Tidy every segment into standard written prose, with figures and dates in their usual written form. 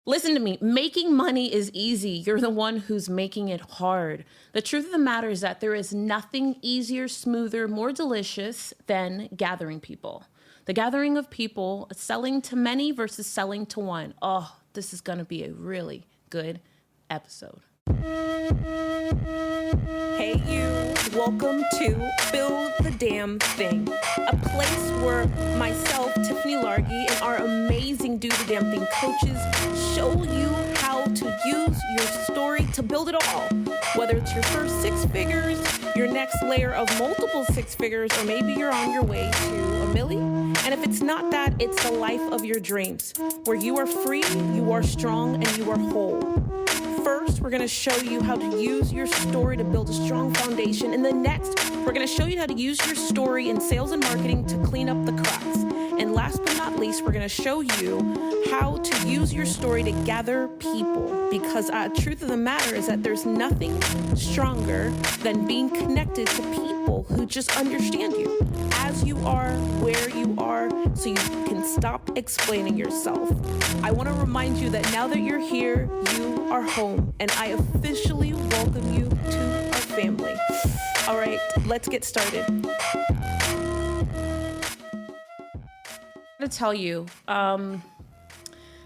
Listen to me. Making money is easy. You're the one who's making it hard. The truth of the matter is that there is nothing easier, smoother, more delicious than gathering people. The gathering of people, selling to many versus selling to one. Oh, this is going to be a really good episode. Hey you, welcome to Build the Damn Thing, a place where myself, Tiffany Largy, and our amazing Do the Damn Thing coaches show you how to use your story to build it all. Whether it's your first 6 figures, your next layer of multiple 6 figures, or maybe you're on your way to $1 million. And if it's not that, it's the life of your dreams, where you are free, you are strong, and you are whole. First, we're going to show you how to use your story to build a strong foundation. And then next, we're going to show you how to use your story in sales and marketing to clean up the cracks. And last but not least, we're going to show you how to use your story to gather people. Because truth of the matter is that there's nothing stronger than being connected to people who just understand you as you are, where you are, so you can stop explaining yourself. I want to remind you that now that you're here, you are home, and I officially welcome you to our family. All right, let's get started.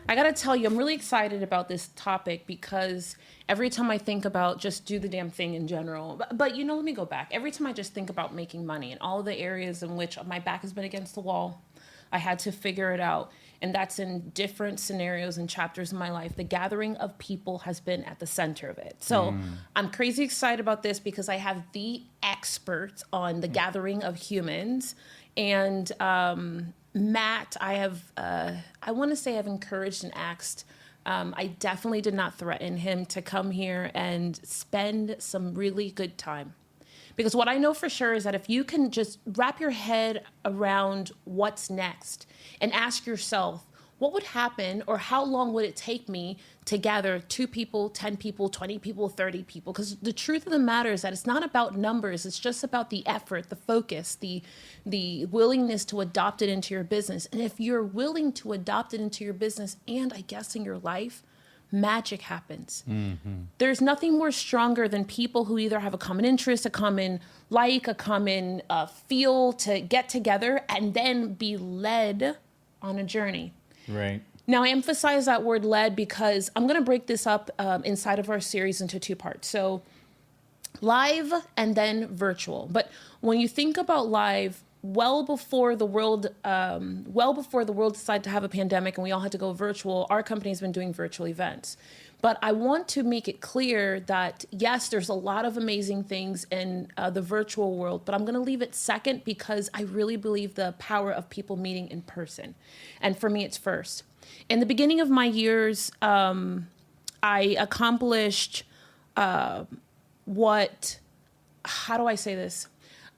I gotta tell you, I'm really excited about this topic because every time I think about just do the damn thing in general, but you know, let me go back. Every time I just think about making money and all of the areas in which my back has been against the wall, I had to figure it out. And that's in different scenarios and chapters in my life. The gathering of people has been at the center of it. So I'm crazy excited about this because I have the experts on the gathering of humans. And Matt, I want to say I've encouraged and asked. I definitely did not threaten him to come here and spend some really good time. Because what I know for sure is that if you can just wrap your head around what's next and ask yourself, what would happen or how long would it take me to gather 2 people, 10 people, 20 people, 30 people? Because the truth of the matter is that it's not about numbers. It's just about the effort, the focus, the willingness to adopt it into your business. And if you're willing to adopt it into your business and I guess in your life, magic happens. Mm-hmm. There's nothing more stronger than people who either have a common interest, a common like, a common feel to get together and then be led on a journey. Right. Now, I emphasize that word led because I'm going to break this up inside of our series into 2 parts. So live and then virtual. But when you think about live, well before the world decided to have a pandemic and we all had to go virtual, our company has been doing virtual events. But I want to make it clear that, yes, there's a lot of amazing things in the virtual world, but I'm going to leave it second because I really believe the power of people meeting in person. And for me, it's first. In the beginning of my years, I accomplished how do I say this?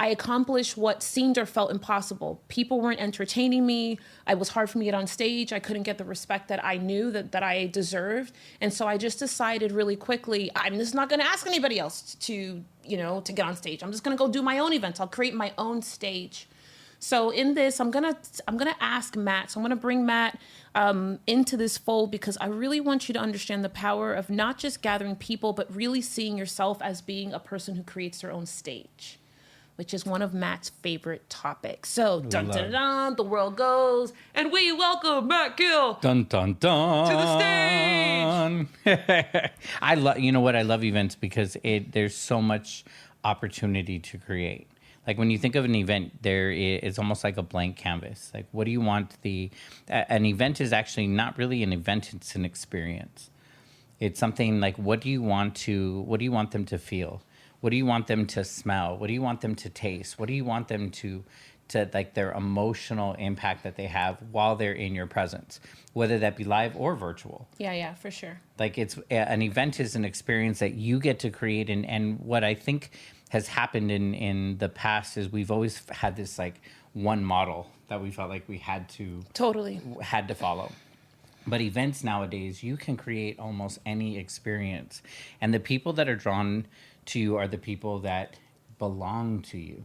I accomplished what seemed or felt impossible. People weren't entertaining me. It was hard for me to get on stage. I couldn't get the respect that I knew that I deserved. And so I just decided really quickly, I'm just not going to ask anybody else to get on stage. I'm just going to go do my own events. I'll create my own stage. So in this, I'm gonna ask Matt. So I'm gonna bring Matt into this fold because I really want you to understand the power of not just gathering people, but really seeing yourself as being a person who creates their own stage, which is one of Matt's favorite topics. So, dun dun dun, the world goes, and we welcome Matt Gill. Dun dun dun to the stage. I love. You know what? I love events because there's so much opportunity to create. Like when you think of an event, it's almost like a blank canvas. Like, what do you want an event is actually not really an event; it's an experience. It's something like what do you want them to feel? What do you want them to smell? What do you want them to taste? What do you want them to like their emotional impact that they have while they're in your presence, whether that be live or virtual? Yeah, for sure. Like an event is an experience that you get to create. And what I think has happened in the past is we've always had this like one model that we felt like we had to follow. But events nowadays, you can create almost any experience. And the people that are drawn to you are the people that belong to you.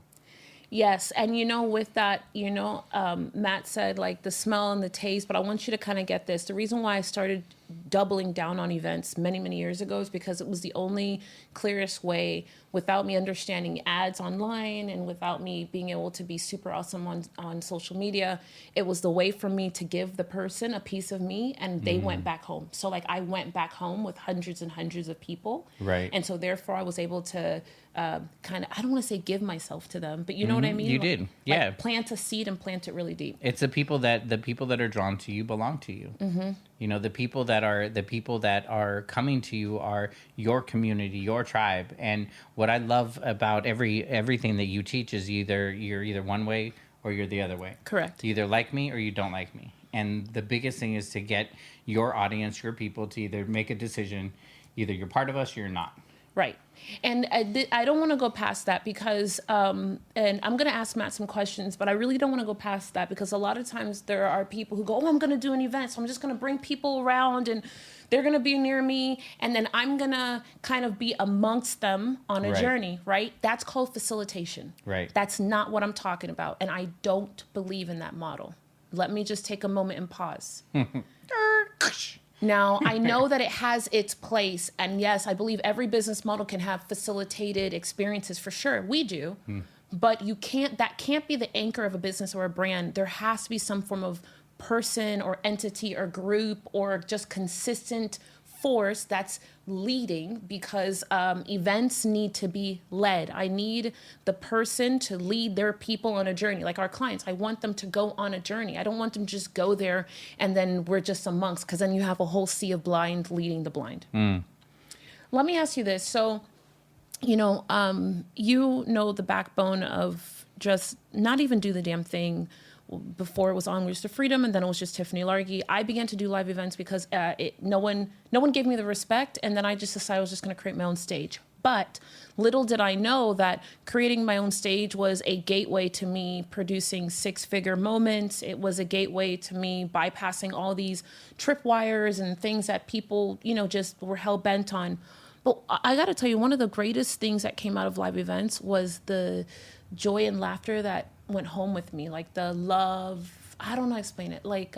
Yes. And, with that, Matt said like the smell and the taste, but I want you to kind of get this. The reason why I started doubling down on events many, many years ago is because it was the only clearest way, without me understanding ads online and without me being able to be super awesome on social media. It was the way for me to give the person a piece of me, and they went back home. So like I went back home with hundreds and hundreds of people. Right. And so therefore I was able to kind of, I don't want to say give myself to them, but you know what I mean? You did. Yeah. Like plant a seed and plant it really deep. It's the people that are drawn to you belong to you. Mm-hmm. You know, the people that are coming to you are your community, your tribe. And what I love about everything that you teach is you're either one way or you're the other way. Correct. You either like me or you don't like me. And the biggest thing is to get your audience, your people, to either make a decision, either you're part of us or you're not. Right. And I don't want to go past that because, and I'm going to ask Matt some questions, but I really don't want to go past that because a lot of times there are people who go, oh, I'm going to do an event, so I'm just going to bring people around and they're going to be near me, and then I'm going to kind of be amongst them on a journey, right? That's called facilitation. Right. That's not what I'm talking about, and I don't believe in that model. Let me just take a moment and pause. Now, I know that it has its place, and yes, I believe every business model can have facilitated experiences for sure. We do, but that can't be the anchor of a business or a brand. There has to be some form of person or entity or group or just consistent force that's leading, because events need to be led. I need the person to lead their people on a journey. Like our clients, I want them to go on a journey. I don't want them to just go there and then we're just amongst, because then you have a whole sea of blind leading the blind. Let me ask you this. So, you know the backbone of just not even do the damn thing. Before it was On Routes to Freedom, and then it was just Tiffany Largy. I began to do live events because no one gave me the respect, and then I just decided I was just going to create my own stage. But little did I know that creating my own stage was a gateway to me producing six-figure moments. It was a gateway to me bypassing all these tripwires and things that people, just were hell-bent on. But I got to tell you, one of the greatest things that came out of live events was the joy and laughter that went home with me, like the love. I don't know how to explain it. Like,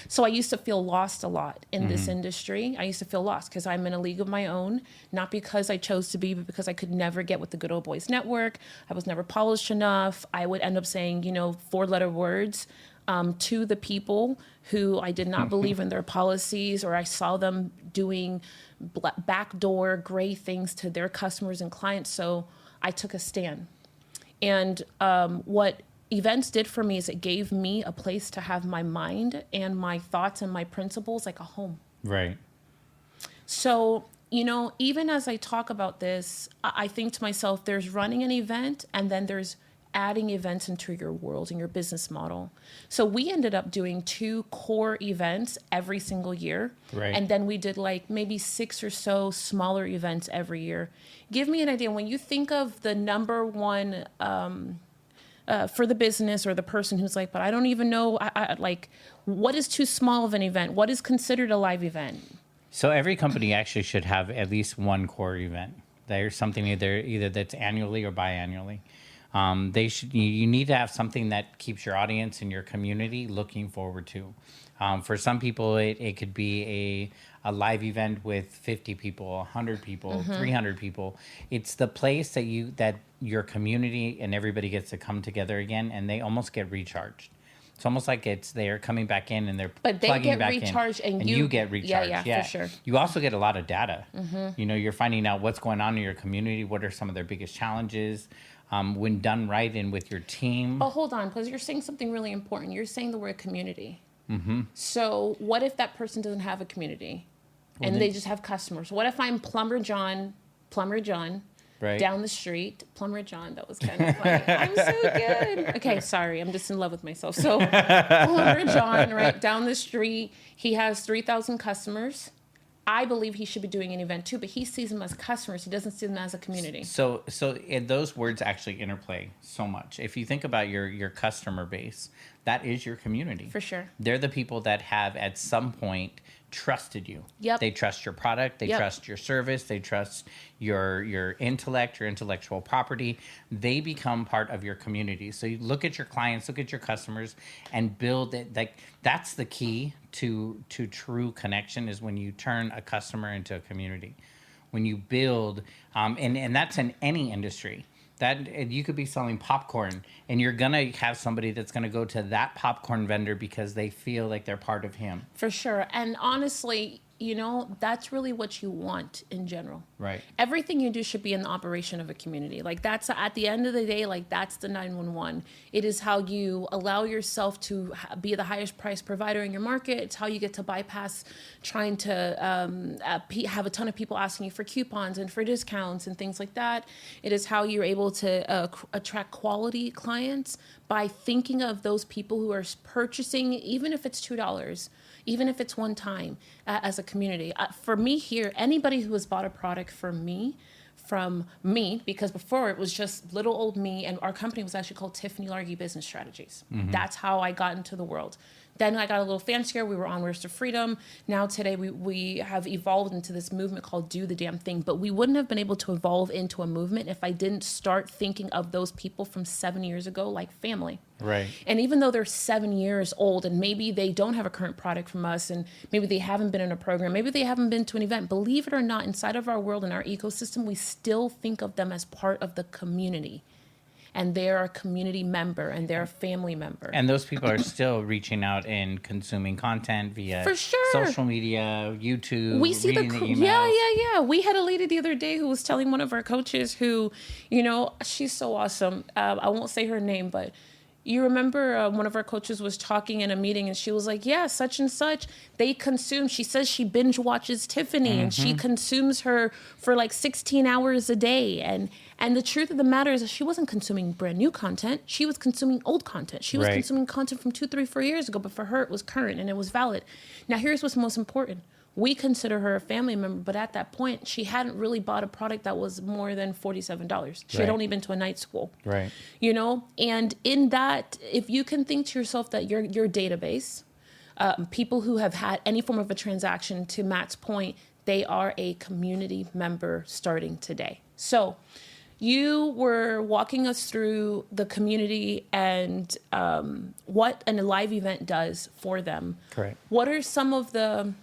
so I used to feel lost a lot in this industry. I used to feel lost because I'm in a league of my own, not because I chose to be, but because I could never get with the Good Old Boys Network. I was never polished enough. I would end up saying, 4-letter words to the people who I did not believe in their policies, or I saw them doing backdoor gray things to their customers and clients. So I took a stand. And what events did for me is it gave me a place to have my mind and my thoughts and my principles, like a home. Right. So, even as I talk about this, I think to myself, there's running an event and then there's adding events into your world and your business model. So we ended up doing 2 core events every single year. Right. And then we did like maybe 6 or so smaller events every year. Give me an idea. When you think of the number one for the business or the person who's like, but I don't even know, what is too small of an event? What is considered a live event? So every company actually should have at least one core event. There's something either that's annually or biannually. You need to have something that keeps your audience and your community looking forward to. For some people, it could be a live event with 50 people, 100 people, 300 people. It's the place that your community and everybody gets to come together again, and they almost get recharged. It's almost like they're coming back in and they're plugging back in. But they get recharged and you get recharged. Yeah, for sure. You also get a lot of data. You're finding out what's going on in your community, what are some of their biggest challenges. When done right and with your team. But hold on, because you're saying something really important. You're saying the word community. So what if that person doesn't have a community and they just have customers? What if I'm Plumber John, right down the street? Plumber John, that was kind of funny. I'm so good. Okay, sorry, I'm just in love with myself. So Plumber John, right down the street, he has 3,000 customers. I believe he should be doing an event too, but he sees them as customers. He doesn't see them as a community. So those words actually interplay so much. If you think about your customer base, that is your community. For sure. They're the people that have at some point trusted you. Yep. They trust your product. They Yep. trust your service. They trust your intellect, your intellectual property. They become part of your community. So you look at your clients, look at your customers, and build it. Like that's the key to true connection is when you turn a customer into a community. When you build, and that's in any industry. That you could be selling popcorn and you're going to have somebody that's going to go to that popcorn vendor because they feel like they're part of him. For sure. And honestly, you know, that's really what you want in general. Right. Everything you do should be in the operation of a community. Like that's at the end of the day, like that's the 911. It is how you allow yourself to be the highest price provider in your market. It's how you get to bypass trying to have a ton of people asking you for coupons and for discounts and things like that. It is how you're able to attract quality clients by thinking of those people who are purchasing, even if it's $2. Even if it's one time as a community. For me here, anybody who has bought a product from me, because before it was just little old me, and our company was actually called Tiffany Largy Business Strategies. Mm-hmm. That's how I got into the world. Then I got a little fancier. We were on Words to Freedom. Now today we have evolved into this movement called Do the Damn Thing. But we wouldn't have been able to evolve into a movement if I didn't start thinking of those people from 7 years ago like family. Right. And even though they're 7 years old and maybe they don't have a current product from us and maybe they haven't been in a program, maybe they haven't been to an event, believe it or not, inside of our world and our ecosystem, we still think of them as part of the community. And they're a community member and they're a family member. And those people are still reaching out and consuming content via For sure. social media, YouTube, we see reading the emails. Yeah. We had a lady the other day who was telling one of our coaches who, you know, she's so awesome. I won't say her name, but you remember one of our coaches was talking in a meeting and she was like, yeah, such and such, they consume, she says she binge watches Tiffany and she consumes her for like 16 hours a day. And the truth of the matter is that she wasn't consuming brand new content. She was consuming old content. She was consuming content from 2, 3, 4 years ago, but for her it was current and it was valid. Now here's what's most important. We consider her a family member, but at that point, she hadn't really bought a product that was more than $47. She had only been to a night school. Right. You know, and in that, if you can think to yourself that your database, people who have had any form of a transaction, to Matt's point, they are a community member starting today. So you were walking us through the community and what a live event does for them. Correct. What are some of the...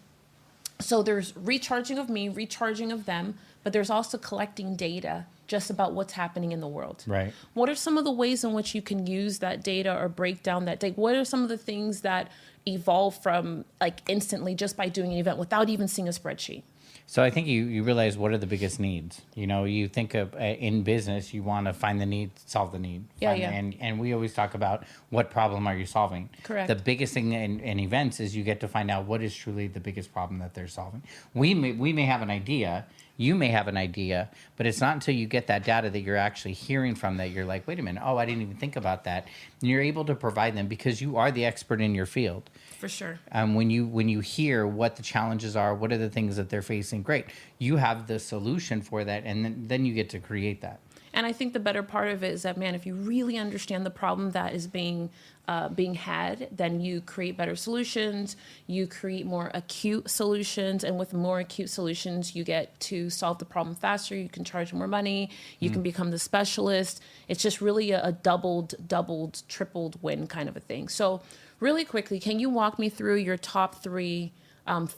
So there's recharging of me, recharging of them, but there's also collecting data just about what's happening in the world. Right. What are some of the ways in which you can use that data or break down that data? What are some of the things that evolve from like instantly just by doing an event without even seeing a spreadsheet? So I think you realize what are the biggest needs. You know, you think of in business, you want to find the need, solve the need. And we always talk about what problem are you solving. Correct. The biggest thing in events is you get to find out what is truly the biggest problem that they're solving. We may have an idea. You may have an idea, but it's not until you get that data that you're actually hearing from that you're like, wait a minute, oh, I didn't even think about that. And you're able to provide them because you are the expert in your field. For sure. When you hear what the challenges are, what are the things that they're facing, great. You have the solution for that, and then you get to create that. And I think the better part of it is that, man, if you really understand the problem that is being had, then you create better solutions, you create more acute solutions, and with more acute solutions, you get to solve the problem faster, you can charge more money, you can become the specialist. It's just really a doubled, tripled win kind of a thing. So really quickly, can you walk me through your top 3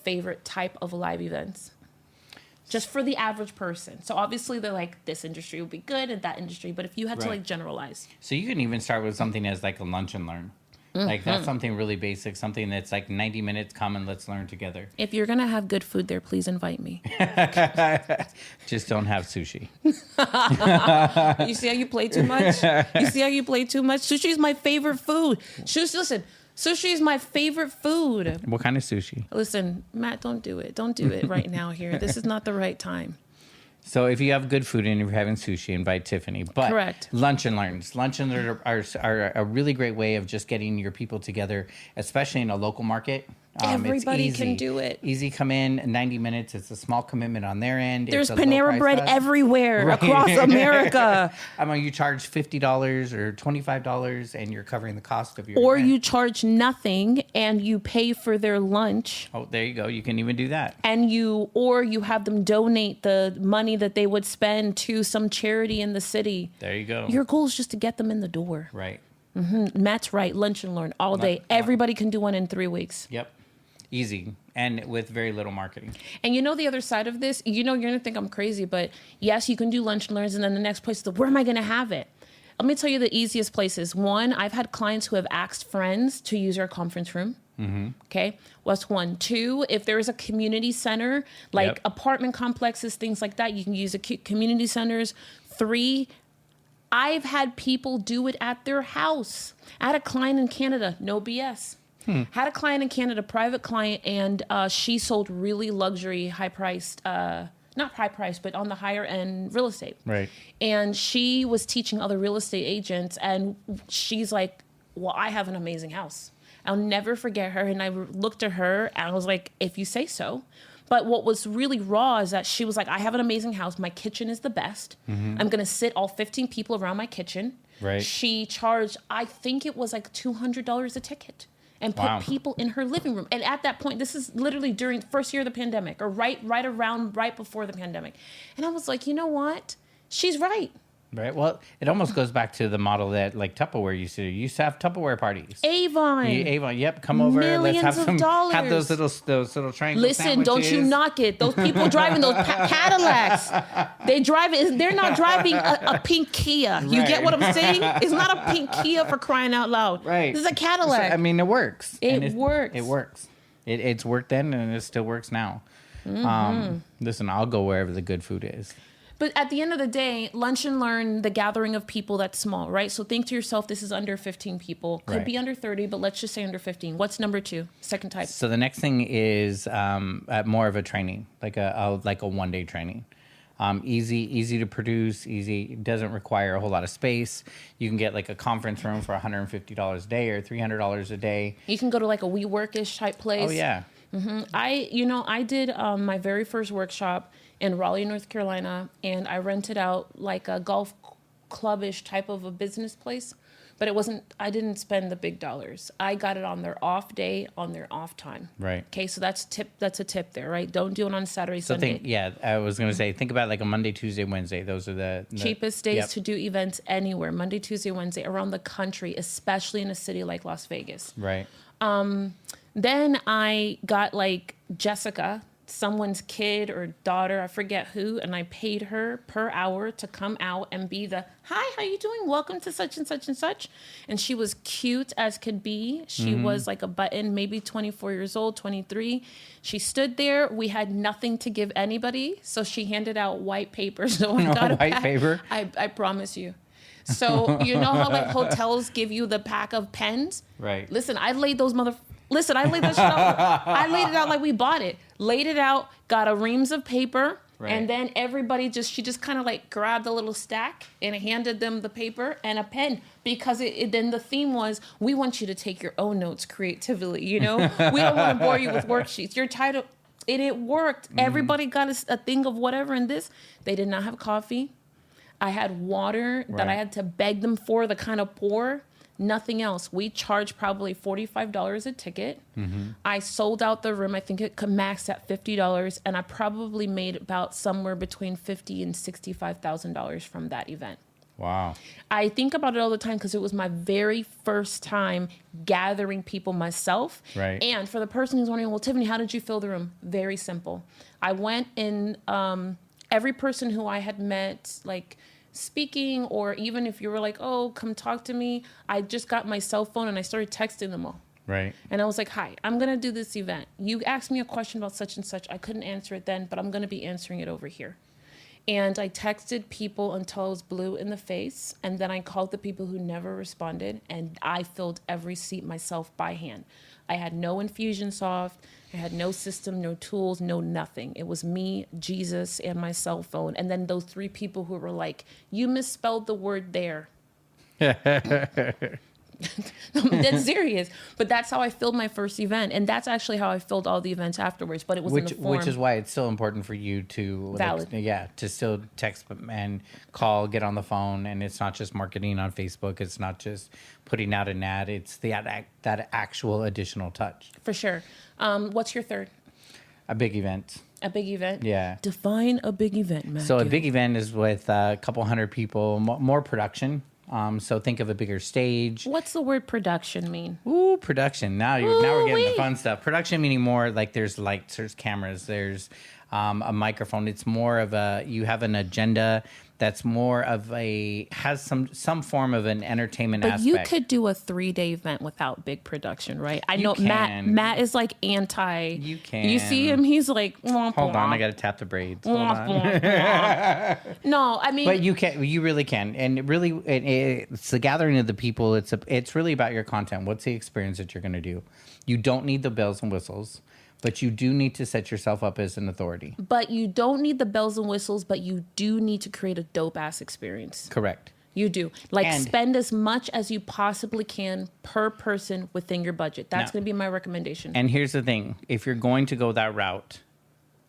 favorite type of live events? Just for the average person. So obviously they're like, this industry will be good and that industry. But if you had to like generalize. So you can even start with something as like a lunch and learn. Like that's something really basic, something that's like 90 minutes, come and let's learn together. If you're going to have good food there, please invite me. Just don't have sushi. You see how you play too much? Sushi is my favorite food. Listen, sushi is my favorite food. What kind of sushi? Listen, Matt, don't do it. Don't do it right now here. This is not the right time. So if you have good food and you're having sushi, invite Tiffany. But correct. Lunch and learns. Lunch and learns are a really great way of just getting your people together, especially in a local market. Everybody can do it. Easy come in, 90 minutes. It's a small commitment on their end. There's It's a Panera Bread test. everywhere across America. I mean, you charge $50 or $25 and you're covering the cost of your Or event. you charge nothing and you pay for their lunch. Oh, there you go. You can even do that. And you have them donate the money that they would spend to some charity in the city. There you go. Your goal is just to get them in the door. Right. Matt's right. Lunch and learn all day. Everybody can do one in 3 weeks. Yep. Easy. And with very little marketing. And the other side of this, you're going to think I'm crazy, but yes, you can do lunch and learns. And then the next place is where am I going to have it? Let me tell you the easiest places. One, I've had clients who have asked friends to use our conference room. Mm-hmm. Okay. What's one? Two, if there is a community center, like apartment complexes, things like that, you can use community centers. Three, I've had people do it at their house. I had a client in Canada, no BS. Had a client in Canada, private client, and she sold really luxury, high-priced, not high-priced, but on the higher-end real estate. Right. And she was teaching other real estate agents, and she's like, well, I have an amazing house. I'll never forget her. And I looked at her, and I was like, if you say so. But what was really raw is that she was like, I have an amazing house. My kitchen is the best. Mm-hmm. I'm going to sit all 15 people around my kitchen. Right. She charged, I think it was like $200 a ticket. And put people in her living room. And at that point, this is literally during the first year of the pandemic, or right before the pandemic. And I was like, you know what? She's right. Right. Well, it almost goes back to the model that like Tupperware used to do. You used to have Tupperware parties. Avon. Yep. Come over. Millions Let's have some. of dollars. Have those little triangle Listen, sandwiches. don't you knock it. Those people driving those Cadillacs, they're not driving a pink Kia. You get what I'm saying? It's not a pink Kia for crying out loud. Right. This is a Cadillac. So, I mean, it works. It works. It works. It's worked then, and it still works now. Mm-hmm. Listen, I'll go wherever the good food is. But at the end of the day, lunch and learn, the gathering of people, that's small, right? So think to yourself, this is under 15 people. Could be under 30, but let's just say under 15. What's number two? Second type. So the next thing is more of a training, like a 1 day training. Easy to produce, easy. It doesn't require a whole lot of space. You can get like a conference room for $150 a day or $300 a day. You can go to like a WeWork-ish type place. Oh, yeah. Mm-hmm. I did my very first workshop in Raleigh, North Carolina, and I rented out like a golf club-ish type of a business place, but I didn't spend the big dollars. I got it on their off day, on their off time. Right. Okay, so that's a tip there, right? Don't do it on Saturday, Sunday. I was going to say, think about like a Monday, Tuesday, Wednesday. Those are the cheapest days to do events anywhere. Monday, Tuesday, Wednesday, around the country, especially in a city like Las Vegas. Right. Then I got like Jessica, someone's kid or daughter, I forget who, and I paid her per hour to come out and be the, hi, how you doing? Welcome to such and such and such. And she was cute as could be. She was like a button, maybe 24 years old, 23. She stood there. We had nothing to give anybody. So she handed out white paper. So I got a white pack. paper? I promise you. So you know how like hotels give you the pack of pens? Right. Listen, I laid that shit out. I laid it out like we bought it. Laid it out, got a reams of paper, and then everybody she just kind of like grabbed a little stack and handed them the paper and a pen, because then the theme was, we want you to take your own notes creatively, we don't want to bore you with worksheets. Your title, and it worked. Everybody got a thing of whatever in this. They did not have coffee. I had water that I had to beg them for, the kind of pour. Nothing else. We charged probably $45 a ticket. Mm-hmm. I sold out the room. I think it could max at $50, and I probably made about somewhere between $50,000 and $65,000 from that event. Wow. I think about it all the time because it was my very first time gathering people myself. Right. And for the person who's wondering, well, Tiffany, how did you fill the room? Very simple. I went in, every person who I had met, like, speaking, or even if you were like, oh, come talk to me, I just got my cell phone and I started texting them all. Right. And I was like, hi, I'm going to do this event. You asked me a question about such and such. I couldn't answer it then, but I'm going to be answering it over here. And I texted people until I was blue in the face. And then I called the people who never responded. And I filled every seat myself by hand. I had no Infusionsoft. I had no system, no tools, no nothing. It was me, Jesus, and my cell phone. And then those three people who were like, you misspelled the word there. I'm dead serious. But that's how I filled my first event. And that's actually how I filled all the events afterwards. But it was in the form. Which is why it's so important for you to Valid. to still text and call, get on the phone, and it's not just marketing on Facebook. It's not just putting out an ad. It's that actual additional touch. For sure. What's your third? A big event. A big event? Yeah. Define a big event, Matt. So a big event is with a couple hundred people, more production. So think of a bigger stage. What's the word production mean? Ooh, production. Now we're getting the fun stuff. Production meaning more like there's lights, there's cameras, there's a microphone. It's more of you have an agenda that's more of has some form of an entertainment but aspect. You could do a 3-day event without big production, right? I know Matt is like anti. You can. You see him, he's like, womp, hold on, womp. I got to tap the braids. Womp, Hold on. womp, womp. No, I mean, But you really can. And really, it's the gathering of the people. It's really about your content. What's the experience that you're going to do? You don't need the bells and whistles. But you do need to set yourself up as an authority. But you don't need the bells and whistles, but you do need to create a dope-ass experience. Correct. You do. Spend as much as you possibly can per person within your budget. That's going to be my recommendation. And here's the thing. If you're going to go that route,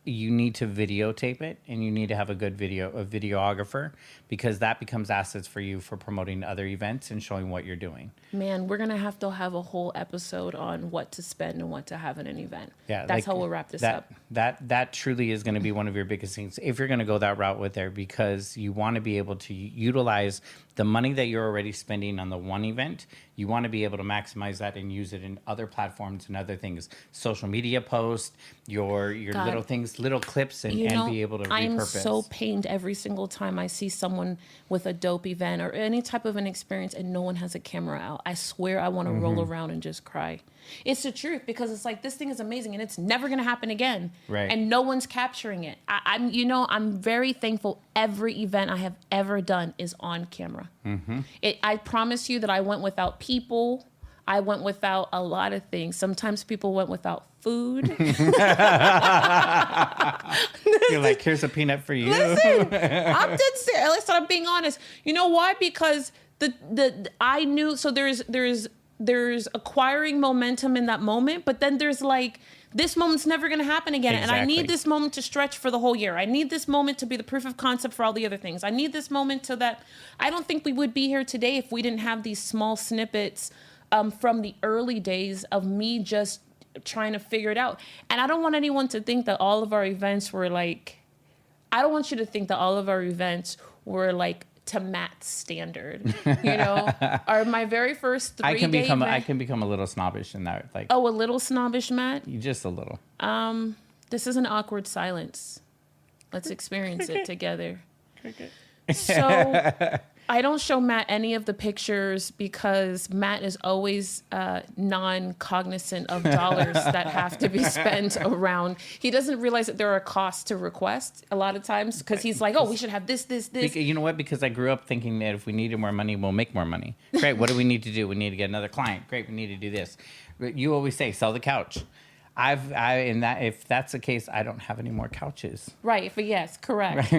you need to videotape it, and you need to have a videographer, because that becomes assets for you for promoting other events and showing what you're doing. Man, we're going to have a whole episode on what to spend and what to have in an event. Yeah, that's how we'll wrap this up. That truly is going to be one of your biggest things if you're going to go that route with there, because you want to be able to utilize the money that you're already spending on the one event. You want to be able to maximize that and use it in other platforms and other things, social media posts, your little things, little clips, and be able to repurpose. I'm so pained every single time I see someone with a dope event or any type of an experience and no one has a camera out. I swear I want to roll around and just cry. It's the truth, because it's like, this thing is amazing and it's never going to happen again. Right. And no one's capturing it. I'm very thankful every event I have ever done is on camera. Mm-hmm. I promise you that I went without people. I went without a lot of things. Sometimes people went without food. You're like, here's a peanut for you. Listen, I'm dead serious. Listen, I'm being honest. You know why? Because I knew. So there's acquiring momentum in that moment, but then there's like, this moment's never going to happen again. Exactly. And I need this moment to stretch for the whole year. I need this moment to be the proof of concept for all the other things. I need this moment so that I don't think we would be here today if we didn't have these small snippets from the early days of me just trying to figure it out. And I don't want anyone to think that all of our events were like, I don't want you to think that all of our events were like to Matt's standard, or my very first 3-day event. I can become a little snobbish in that. Like, oh, a little snobbish, Matt? Just a little. This is an awkward silence. Let's experience it together. So I don't show Matt any of the pictures because Matt is always non-cognizant of dollars that have to be spent around. He doesn't realize that there are costs to request a lot of times, because he's like, oh, we should have this. You know what? Because I grew up thinking that if we needed more money, we'll make more money. Great. What do we need to do? We need to get another client. Great. We need to do this. You always say, sell the couch. If that's the case, I don't have any more couches. Right. But yes, correct.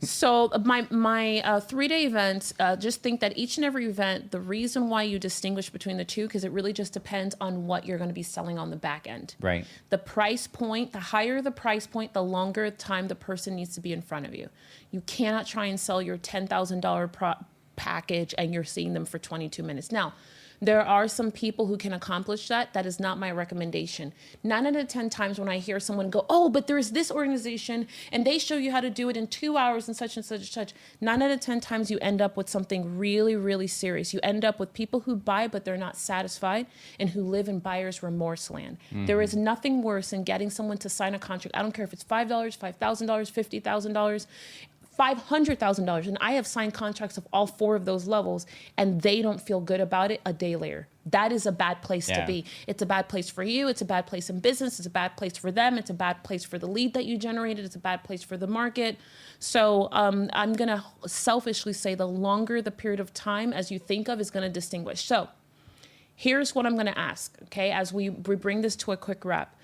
So my 3-day events, just think that each and every event, the reason why you distinguish between the two, because it really just depends on what you're going to be selling on the back end. Right. The price point, the higher the price point, the longer time the person needs to be in front of you. You cannot try and sell your $10,000 package and you're seeing them for 22 minutes. Now, there are some people who can accomplish that. That is not my recommendation. 9 out of 10 times when I hear someone go, oh, but there's this organization and they show you how to do it in 2 hours and such and such and such. 9 out of 10 times you end up with something really, really serious. You end up with people who buy, but they're not satisfied, and who live in buyer's remorse land. Mm-hmm. There is nothing worse than getting someone to sign a contract. I don't care if it's $5, $5,000, $50,000. $500,000. And I have signed contracts of all 4 of those levels, and they don't feel good about it a day later. That is a bad place to be. It's a bad place for you. It's a bad place in business. It's a bad place for them. It's a bad place for the lead that you generated. It's a bad place for the market. So I'm going to selfishly say the longer the period of time as you think of is going to distinguish. So here's what I'm going to ask, okay, as we bring this to a quick wrap.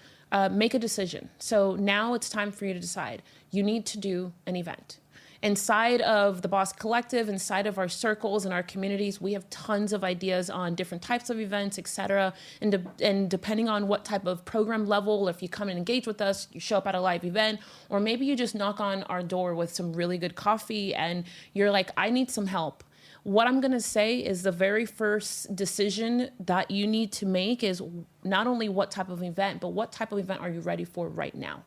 Make a decision. So now it's time for you to decide. You need to do an event. Inside of the Boss Collective, inside of our circles and our communities, we have tons of ideas on different types of events, etc. And depending on what type of program level, if you come and engage with us, you show up at a live event, or maybe you just knock on our door with some really good coffee and you're like, I need some help. What I'm going to say is the very first decision that you need to make is not only what type of event, but what type of event are you ready for right now?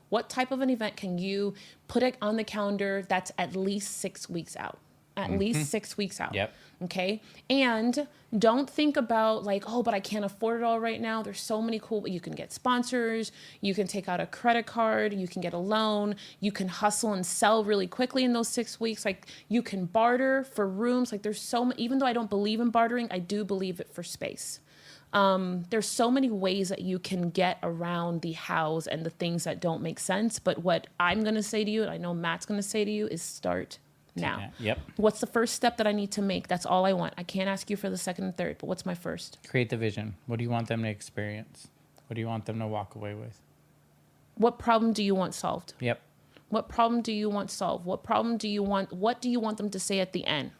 What type of an event can you put it on the calendar that's at least 6 weeks out? At least 6 weeks out. Yep. Okay. And don't think about like, oh, but I can't afford it all right now. There's so many cool, you can get sponsors, you can take out a credit card, you can get a loan, you can hustle and sell really quickly in those 6 weeks. Like you can barter for rooms. Like there's so many, even though I don't believe in bartering, I do believe it for space. There's so many ways that you can get around the hows and the things that don't make sense. But what I'm going to say to you, and I know Matt's going to say to you, is start now. Yep. What's the first step that I need to make? That's all I want. I can't ask you for the second and third, but what's my first? Create the vision. What do you want them to experience? What do you want them to walk away with? What problem do you want solved? Yep. What problem do you want solved? What do you want them to say at the end?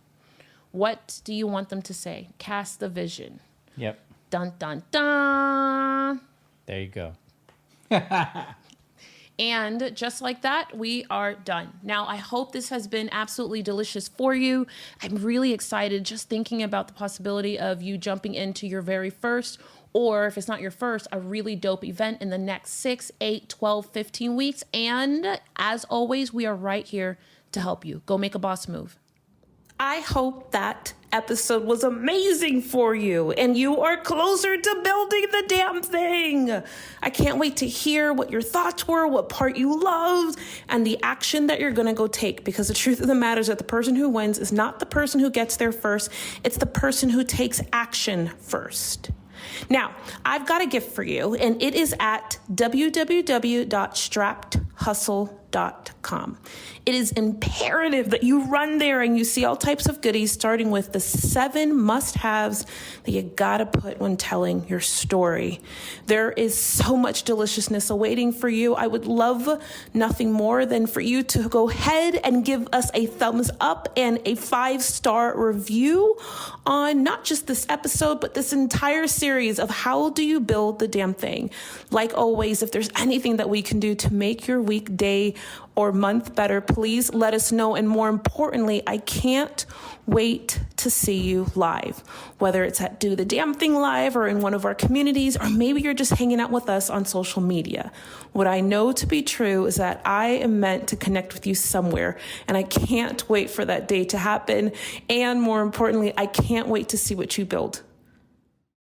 What do you want them to say? Cast the vision. Yep. Dun, dun, dun. There you go. And just like that, we are done. Now, I hope this has been absolutely delicious for you. I'm really excited just thinking about the possibility of you jumping into your very first, or if it's not your first, a really dope event in the next 6, 8, 12, 15 weeks. And as always, we are right here to help you. Go make a boss move. I hope that episode was amazing for you and you are closer to building the damn thing. I can't wait to hear what your thoughts were, what part you loved, and the action that you're going to go take, because the truth of the matter is that the person who wins is not the person who gets there first. It's the person who takes action first. Now, I've got a gift for you, and it is at www.strappedhustle.com. It is imperative that you run there and you see all types of goodies, starting with the 7 must-haves that you gotta put when telling your story. There is so much deliciousness awaiting for you. I would love nothing more than for you to go ahead and give us a thumbs up and a 5-star review on not just this episode, but this entire series of How Do You Build the Damn Thing? Like always, if there's anything that we can do to make your week, day, or month better, please let us know. And more importantly, I can't wait to see you live, whether it's at Do the Damn Thing Live or in one of our communities, or maybe you're just hanging out with us on social media. What I know to be true is that I am meant to connect with you somewhere, and I can't wait for that day to happen. And more importantly, I can't wait to see what you build.